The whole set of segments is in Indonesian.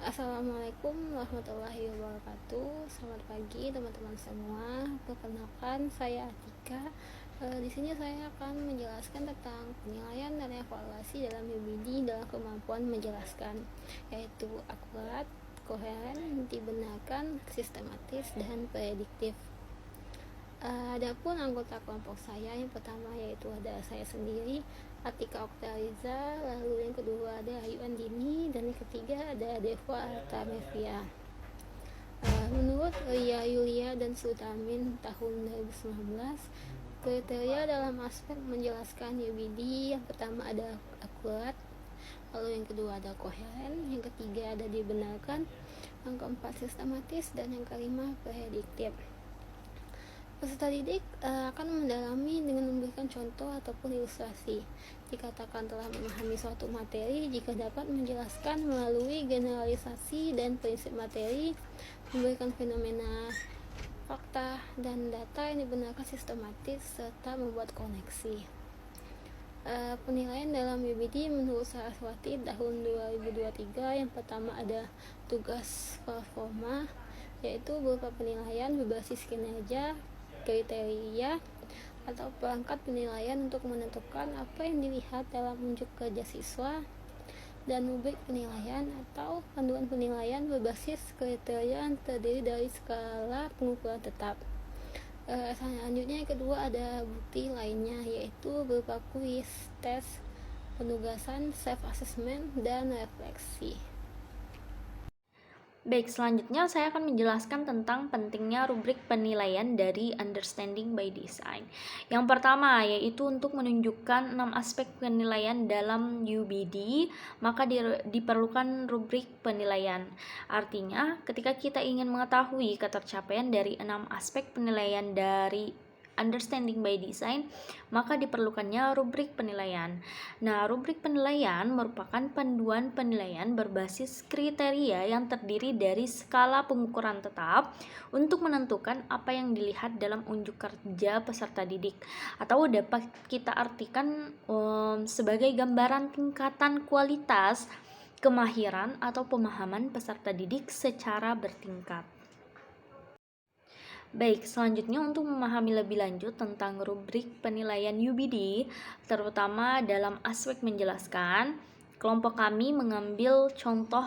Assalamualaikum warahmatullahi wabarakatuh. Selamat pagi teman-teman semua. Perkenalkan, saya Atika. Di sini saya akan menjelaskan tentang penilaian dan evaluasi dalam UBD dalam kemampuan menjelaskan, yaitu akurat, koheren, dibenarkan, sistematis, dan prediktif. Adapun anggota kelompok saya, yang pertama yaitu ada saya sendiri, Atika Oktariza, lalu yang kedua ada Ayu Andini, dan yang ketiga ada Deva Artamevia. Menurut Ria Yulia dan Sutamin tahun 2019, kriteria dalam aspek menjelaskan UBD yang pertama ada akurat, lalu yang kedua ada koheren, yang ketiga ada dibenarkan, yang keempat sistematis, dan yang kelima prediktif. Peserta didik akan mendalami dengan memberikan contoh ataupun ilustrasi. Dikatakan telah memahami suatu materi jika dapat menjelaskan melalui generalisasi dan prinsip materi, memberikan fenomena, fakta, dan data yang dibenarkan sistematis, serta membuat koneksi. Penilaian dalam UBD menurut Saraswati tahun 2023, yang pertama ada tugas performa, yaitu berupa penilaian berbasis kinerja, kriteria, atau perangkat penilaian untuk menentukan apa yang dilihat dalam unjuk kerja siswa, dan rubrik penilaian atau panduan penilaian berbasis kriteria yang terdiri dari skala pengukuran tetap. Selanjutnya yang kedua ada bukti lainnya, yaitu berupa kuis, tes, penugasan, self assessment, dan refleksi. Baik, selanjutnya saya akan menjelaskan tentang pentingnya rubrik penilaian dari Understanding by Design. Yang pertama yaitu untuk menunjukkan 6 aspek penilaian dalam UBD, maka diperlukan rubrik penilaian. Artinya, ketika kita ingin mengetahui ketercapaian dari 6 aspek penilaian dari Understanding by Design, maka diperlukannya rubrik penilaian. Nah, rubrik penilaian merupakan panduan penilaian berbasis kriteria yang terdiri dari skala pengukuran tetap untuk menentukan apa yang dilihat dalam unjuk kerja peserta didik, atau dapat kita artikan sebagai gambaran tingkatan kualitas, kemahiran, atau pemahaman peserta didik secara bertingkat. Baik, selanjutnya untuk memahami lebih lanjut tentang rubrik penilaian UBD, terutama dalam aspek menjelaskan, kelompok kami mengambil contoh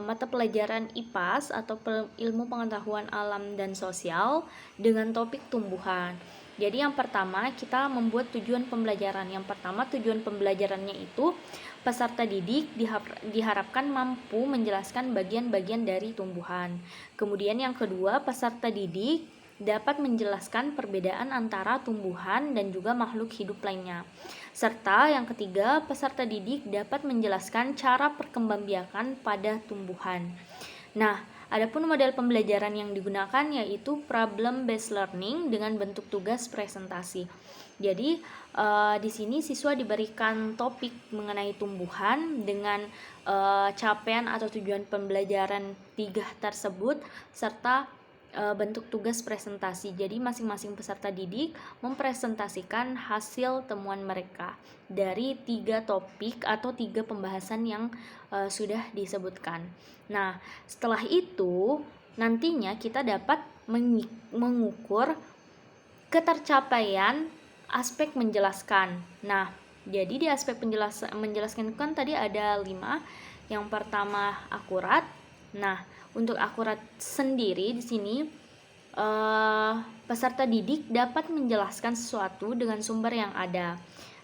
mata pelajaran IPAS atau ilmu pengetahuan alam dan sosial dengan topik tumbuhan. Jadi yang pertama kita membuat tujuan pembelajaran. Yang pertama tujuan pembelajarannya itu peserta didik diharapkan mampu menjelaskan bagian-bagian dari tumbuhan. Kemudian yang kedua, peserta didik dapat menjelaskan perbedaan antara tumbuhan dan juga makhluk hidup lainnya. Serta yang ketiga, peserta didik dapat menjelaskan cara perkembangbiakan pada tumbuhan. Nah, adapun model pembelajaran yang digunakan yaitu problem based learning dengan bentuk tugas presentasi. Jadi di sini siswa diberikan topik mengenai tumbuhan dengan capaian atau tujuan pembelajaran 3 tersebut serta bentuk tugas presentasi. Jadi masing-masing peserta didik mempresentasikan hasil temuan mereka dari 3 topik atau 3 pembahasan yang sudah disebutkan. Nah, setelah itu nantinya kita dapat mengukur ketercapaian aspek menjelaskan. Nah, jadi di aspek menjelaskan kan tadi ada 5. Yang pertama akurat. Nah, untuk akurat sendiri di sini peserta didik dapat menjelaskan sesuatu dengan sumber yang ada.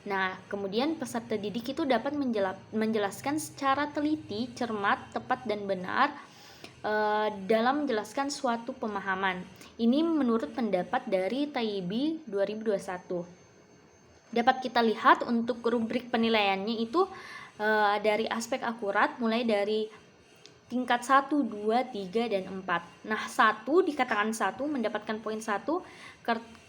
Nah, kemudian peserta didik itu dapat menjelaskan secara teliti, cermat, tepat, dan benar dalam menjelaskan suatu pemahaman. Ini menurut pendapat dari Taibi 2021. Dapat kita lihat untuk rubrik penilaiannya itu dari aspek akurat mulai dari tingkat 1, 2, 3, dan 4. Nah, 1 dikatakan 1 mendapatkan poin 1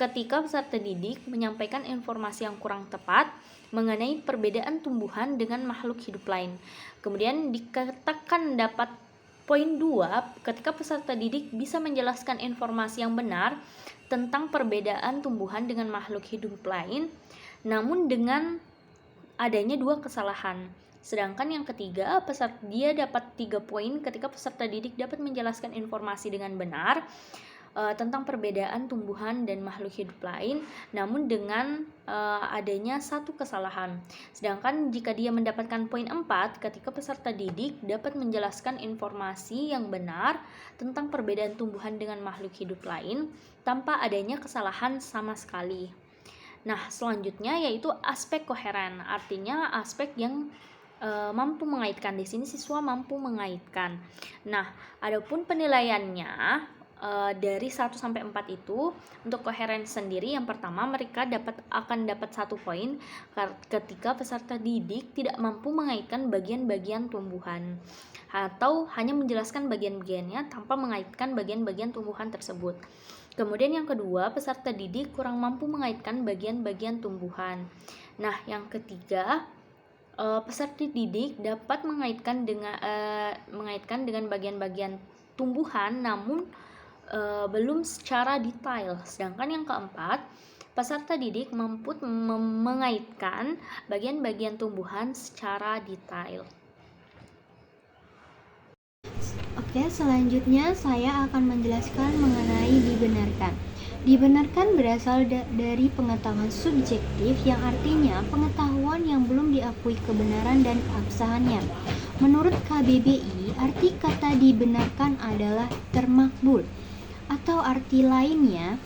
ketika peserta didik menyampaikan informasi yang kurang tepat mengenai perbedaan tumbuhan dengan makhluk hidup lain. Kemudian dikatakan dapat poin 2 ketika peserta didik bisa menjelaskan informasi yang benar tentang perbedaan tumbuhan dengan makhluk hidup lain, namun dengan adanya 2 kesalahan. Sedangkan yang ketiga, dia dapat 3 poin ketika peserta didik dapat menjelaskan informasi dengan benar tentang perbedaan tumbuhan dan makhluk hidup lain, namun dengan adanya satu kesalahan. Sedangkan jika dia mendapatkan poin 4 ketika peserta didik dapat menjelaskan informasi yang benar tentang perbedaan tumbuhan dengan makhluk hidup lain tanpa adanya kesalahan sama sekali. Nah, selanjutnya yaitu aspek koheren, artinya aspek yang mampu mengaitkan. Di sini siswa mampu mengaitkan. Nah, adapun penilaiannya dari 1 sampai 4 itu untuk koheren sendiri, yang pertama mereka akan dapat 1 poin ketika peserta didik tidak mampu mengaitkan bagian-bagian tumbuhan atau hanya menjelaskan bagian-bagiannya tanpa mengaitkan bagian-bagian tumbuhan tersebut. Kemudian yang kedua, peserta didik kurang mampu mengaitkan bagian-bagian tumbuhan. Nah, yang ketiga, peserta didik dapat mengaitkan dengan bagian-bagian tumbuhan namun belum secara detail. Sedangkan yang keempat, peserta didik mampu mengaitkan bagian-bagian tumbuhan secara detail. Oke, selanjutnya saya akan menjelaskan mengenai dibenarkan. Dibenarkan berasal dari pengetahuan subjektif yang artinya pengetahuan yang belum diakui kebenaran dan keabsahannya. Menurut KBBI, arti kata dibenarkan adalah termakbul, atau arti lainnya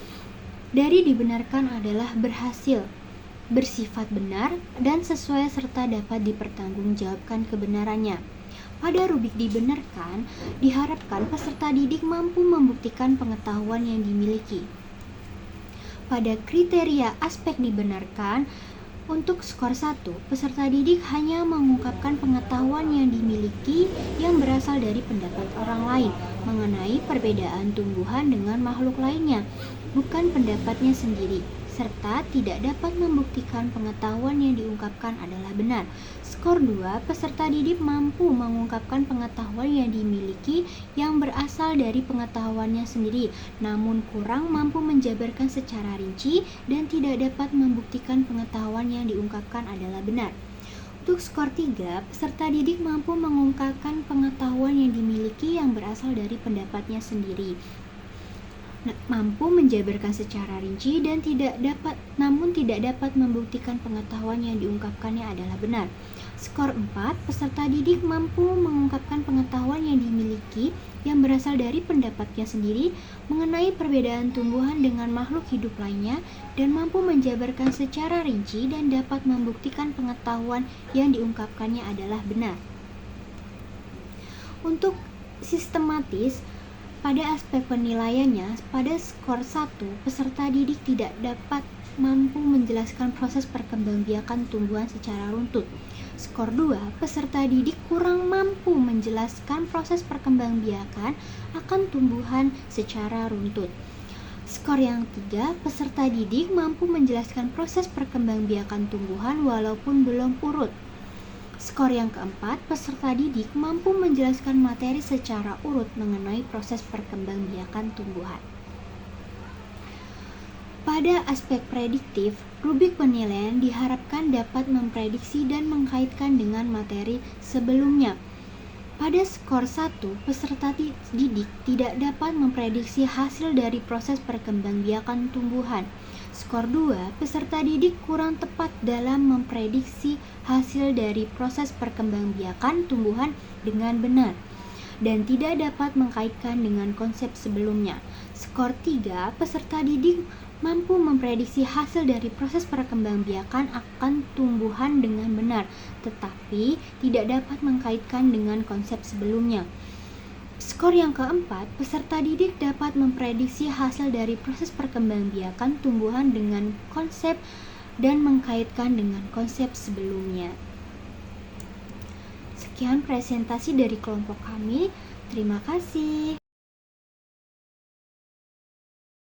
dari dibenarkan adalah berhasil, bersifat benar, dan sesuai serta dapat dipertanggungjawabkan kebenarannya. Pada rubrik dibenarkan, diharapkan peserta didik mampu membuktikan pengetahuan yang dimiliki. Pada kriteria aspek dibenarkan, untuk skor 1, peserta didik hanya mengungkapkan pengetahuan yang dimiliki yang berasal dari pendapat orang lain mengenai perbedaan tumbuhan dengan makhluk lainnya, bukan pendapatnya sendiri, serta tidak dapat membuktikan pengetahuan yang diungkapkan adalah benar. Skor 2, peserta didik mampu mengungkapkan pengetahuan yang dimiliki yang berasal dari pengetahuannya sendiri, namun kurang mampu menjabarkan secara rinci dan tidak dapat membuktikan pengetahuan yang diungkapkan adalah benar. Untuk skor 3, peserta didik mampu mengungkapkan pengetahuan yang dimiliki yang berasal dari pendapatnya sendiri, mampu menjabarkan secara rinci dan tidak dapat membuktikan pengetahuan yang diungkapkannya adalah benar. Skor 4, peserta didik mampu mengungkapkan pengetahuan yang dimiliki yang berasal dari pendapatnya sendiri mengenai perbedaan tumbuhan dengan makhluk hidup lainnya dan mampu menjabarkan secara rinci dan dapat membuktikan pengetahuan yang diungkapkannya adalah benar. Untuk sistematis, pada aspek penilaiannya, pada skor 1, peserta didik tidak dapat mampu menjelaskan proses perkembangbiakan tumbuhan secara runtut. Skor 2, peserta didik kurang mampu menjelaskan proses perkembangbiakan akan tumbuhan secara runtut. Skor yang 3, peserta didik mampu menjelaskan proses perkembangbiakan tumbuhan walaupun belum urut. Skor yang keempat, peserta didik mampu menjelaskan materi secara urut mengenai proses perkembangbiakan tumbuhan. Pada aspek prediktif, rubrik penilaian diharapkan dapat memprediksi dan mengkaitkan dengan materi sebelumnya. Pada skor 1, peserta didik tidak dapat memprediksi hasil dari proses perkembangbiakan tumbuhan. Skor 2, peserta didik kurang tepat dalam memprediksi hasil dari proses perkembangbiakan tumbuhan dengan benar dan tidak dapat mengkaitkan dengan konsep sebelumnya. Skor 3, peserta didik mampu memprediksi hasil dari proses perkembangbiakan akan tumbuhan dengan benar, tetapi tidak dapat mengkaitkan dengan konsep sebelumnya. Skor yang keempat, peserta didik dapat memprediksi hasil dari proses perkembangbiakan tumbuhan dengan konsep dan mengkaitkan dengan konsep sebelumnya. Sekian presentasi dari kelompok kami. Terima kasih.